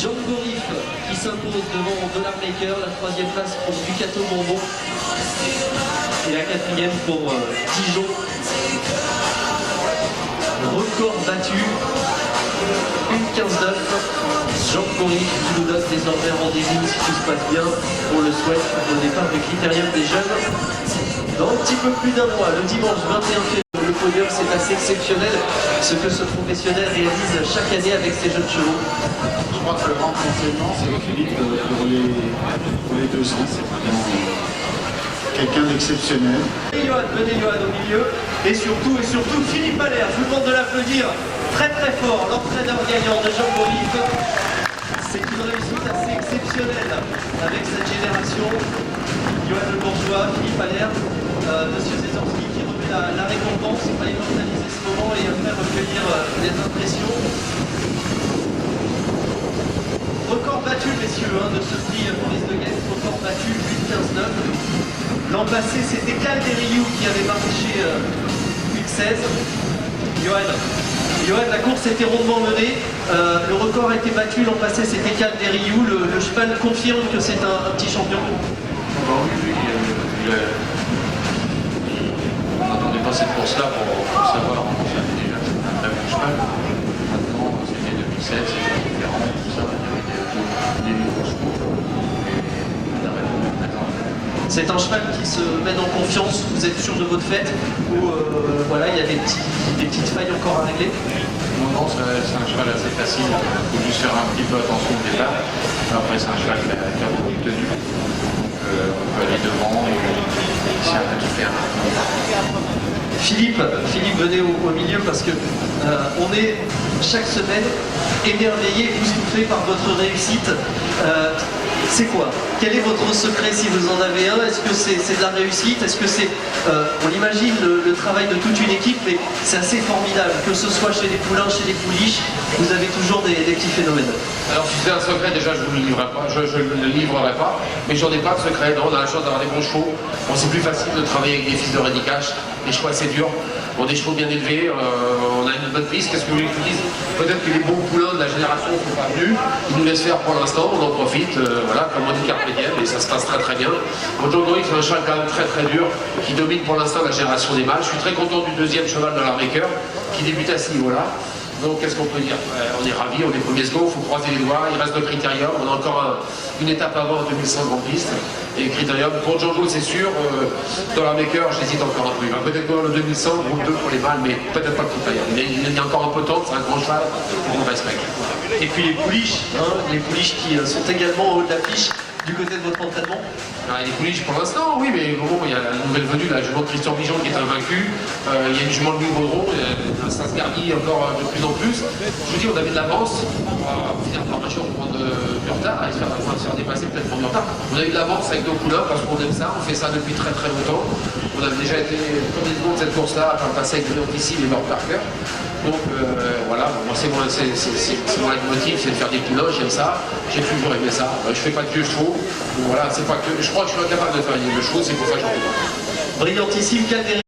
Django Riff qui s'impose devant Dollar Maker, la troisième place pour Ducato Bourbon et la quatrième pour Dijon. Record battu, 1,15,9. Django Riff qui nous donne désormais rendez-vous, si tout se passe bien, on le souhaite, au départ du Critérium des jeunes. Dans un petit peu plus d'un mois, le dimanche 21 février, le podium, c'est assez exceptionnel ce que ce professionnel réalise chaque année avec ses jeunes chevaux. Je crois que le grand enseignement, c'est Philippe pour les 200. C'est vraiment quelqu'un d'exceptionnel. Venez Johan au milieu. Et surtout, Philippe Allaire. Je vous demande de l'applaudir très très fort. L'entraîneur gagnant de Django Riff. C'est une réussite assez exceptionnelle avec cette génération. Johan Le Bourgeois, Philippe Allaire, Monsieur Zezorski qui remet la récompense. Il fallait organiser ce moment et après recueillir les impressions. Record battu, messieurs, de ce prix Maurice de Guest. Record battu, 8,15,9. L'an passé, c'était Calderiou qui avait marché 8,16. Johan, la course était rondement menée. Le record a été battu l'an passé, c'était Calderiou. Le cheval confirme que c'est un petit champion. Oui, on n'attendait pas cette course-là pour savoir. On savait déjà que c'était un très bon cheval. Maintenant, c'était 2007, c'était différent, tout ça. Il y avait des grosses courses. C'est un cheval qui se mène en confiance, vous êtes sûr de votre fête ou voilà, il y a des petites failles encore à régler? Non, c'est un cheval assez facile, il faut juste faire un petit peu attention au départ. Après, c'est un cheval qui a beaucoup de tenue. On peut aller devant et essayer de tout faire. Philippe, venez au milieu parce que on est chaque semaine émerveillé, époustouflé par votre réussite. C'est quoi? Quel est votre secret si vous en avez un? Est-ce que c'est de la réussite? Est-ce que c'est, on imagine le travail de toute une équipe, mais c'est assez formidable, que ce soit chez les poulains, chez les pouliches, vous avez toujours des petits phénomènes. Alors si c'est un secret, déjà je ne le livrerai pas, mais j'en ai pas de secret. Non, on a la chance d'avoir des bons chevaux. Bon, c'est plus facile de travailler avec des fils de Redicache, des chevaux assez durs. Bon, des chevaux bien élevés, on a une bonne piste. Qu'est-ce que vous voulez que je vous dise? Peut-être que les bons poulains de la génération ne sont pas venus, ils nous laissent faire pour l'instant, on en profite, voilà, comme on dit carpe diem, et ça se passe très très bien. Django Riff, c'est un cheval quand même très très dur, qui domine pour l'instant la génération des mâles. Je suis très content du deuxième cheval de la Maker, qui débute à ce niveau-là. Donc qu'est-ce qu'on peut dire? On est ravis, on est premier second, il faut croiser les doigts, il reste le Critérium, on a encore une étape avant en 2100 grande piste. Et Critérium, pour Django c'est sûr, dans la Maker j'hésite encore un peu. Il va peut-être voir le 2100, groupe 2 pour les mâles, mais peut-être pas le Critérium. Il est encore un peu temps, c'est un grand cheval, on respecte. Et puis les pouliches qui sont également au haut de l'affiche du côté de votre entraînement. Les pouliches pour l'instant, oui, mais bon, il y a la nouvelle venue, la jument de Christian Bijon qui est invaincu, il y a une jument de Louis Baudron, ça se garnit encore de plus en plus. Je vous dis, on avait de l'avance, on va finir par marcher, on va prendre du retard, et se faire dépasser peut-être pour du retard. On a eu de l'avance avec nos poulains parce qu'on aime ça, on fait ça depuis très très longtemps. On avait déjà été premier seconde de cette course-là, par le passé avec Brillantissime et Lord Parker. Donc voilà, moi c'est mon leitmotiv, c'est de faire des poulains, j'aime ça, j'ai toujours aimé ça. Je fais pas de vieux chevaux, donc voilà, c'est pas que. Je crois que je suis incapable de faire des vieux chevaux, c'est pour ça que j'en fais pas. Brillantissime, Calderiou.